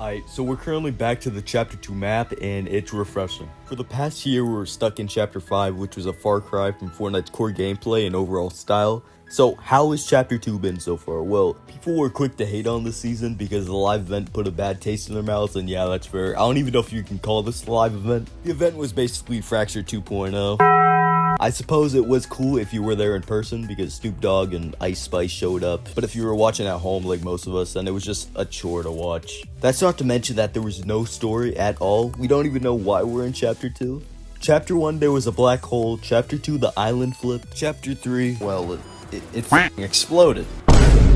Alright, so we're currently back to the Chapter 2 map, and it's refreshing. For the past year, we were stuck in Chapter 5, which was a far cry from Fortnite's core gameplay and overall style. So, how has Chapter 2 been so far? Well, people were quick to hate on this season because the live event put a bad taste in their mouths, and yeah, that's fair. I don't even know if you can call this a live event. The event was basically Fracture 2.0. I suppose it was cool if you were there in person because Snoop Dogg and Ice Spice showed up, but if you were watching at home like most of us, then it was just a chore to watch. That's not to mention that there was no story at all. We don't even know why we're in Chapter 2. Chapter 1, there was a black hole. Chapter 2, the island flipped. Chapter 3, well, it exploded.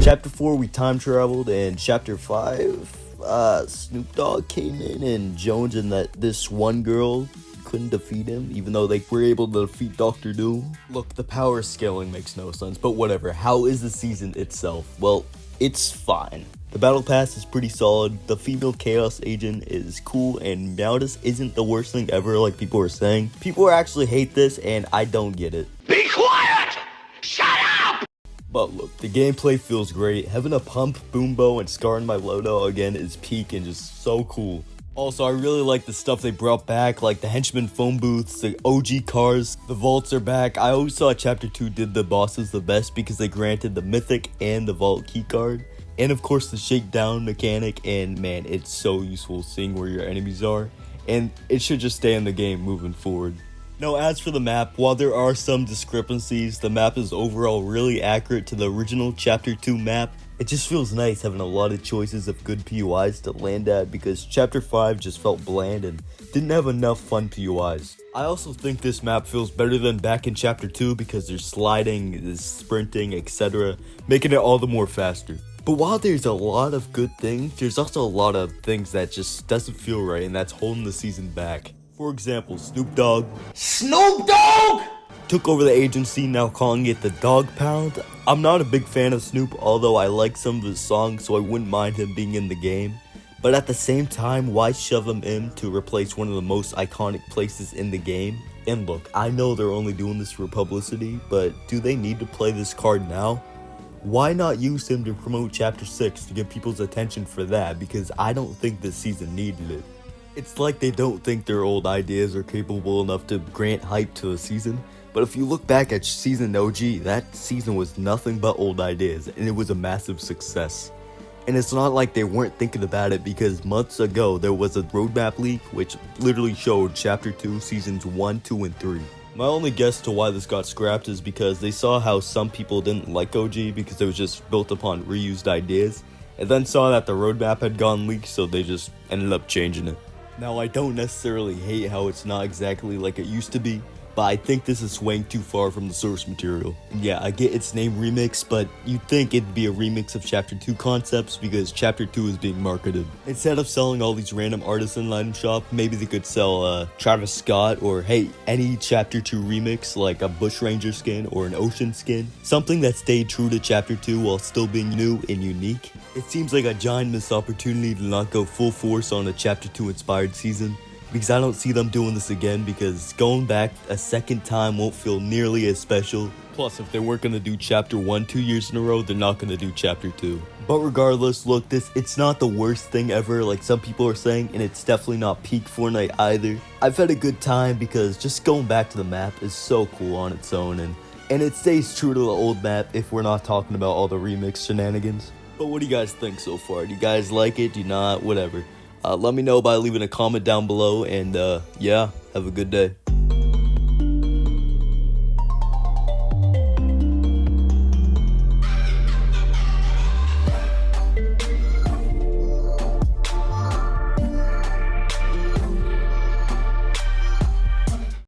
Chapter 4, we time traveled, and Chapter 5, Snoop Dogg came in, and Jones and this one girl couldn't defeat him, even though they were able to defeat Dr. Doom. Look, the power scaling makes no sense, but whatever. How is the season itself? Well, it's fine. The battle pass is pretty solid, the female chaos agent is cool, and Meowdus isn't the worst thing ever like people are saying. People actually hate this, and I don't get it. Be quiet! Shut up! But look, the gameplay feels great. Having a pump, boom bow, and scar in my loadout again is peak and just so cool. Also, I really like the stuff they brought back, like the henchman phone booths, the OG cars, the vaults are back. I always thought Chapter 2 did the bosses the best because they granted the mythic and the vault keycard. And of course the shakedown mechanic, and man, it's so useful seeing where your enemies are. And it should just stay in the game moving forward. Now, as for the map, while there are some discrepancies, the map is overall really accurate to the original Chapter 2 map. It just feels nice having a lot of choices of good POIs to land at because Chapter 5 just felt bland and didn't have enough fun POIs. I also think this map feels better than back in Chapter 2 because there's sliding, there's sprinting, etc., making it all the more faster. But while there's a lot of good things, there's also a lot of things that just doesn't feel right, and that's holding the season back. For example, Snoop Dogg took over the agency, now calling it the Dog Pound. I'm not a big fan of Snoop, although I like some of his songs, so I wouldn't mind him being in the game. But at the same time, why shove him in to replace one of the most iconic places in the game? And look, I know they're only doing this for publicity, but do they need to play this card now? Why not use him to promote Chapter 6 to get people's attention for that? Because I don't think this season needed it. It's like they don't think their old ideas are capable enough to grant hype to the season. But if you look back at season OG, that season was nothing but old ideas, and it was a massive success. And it's not like they weren't thinking about it because months ago there was a roadmap leak which literally showed Chapter 2 seasons 1, 2, and 3. My only guess to why this got scrapped is because they saw how some people didn't like OG because it was just built upon reused ideas, and then saw that the roadmap had gone leaked, so they just ended up changing it. Now, I don't necessarily hate how it's not exactly like it used to be, but I think this is swaying too far from the source material. And yeah, I get its name remix, but you'd think it'd be a remix of Chapter 2 concepts because Chapter 2 is being marketed. Instead of selling all these random artists in item shop, maybe they could sell Travis Scott or hey, any Chapter 2 remix like a Bushranger skin or an Ocean skin. Something that stayed true to Chapter 2 while still being new and unique. It seems like a giant missed opportunity to not go full force on a Chapter 2 inspired season, because I don't see them doing this again because going back a second time won't feel nearly as special. Plus, if they weren't going to do Chapter 1 2 years in a row, they're not going to do Chapter 2. But regardless, look, it's not the worst thing ever like some people are saying, and it's definitely not peak Fortnite either. I've had a good time because just going back to the map is so cool on its own, and it stays true to the old map if we're not talking about all the remix shenanigans. But what do you guys think so far? Do you guys like it? Do you not? Whatever. Let me know by leaving a comment down below, and yeah, have a good day.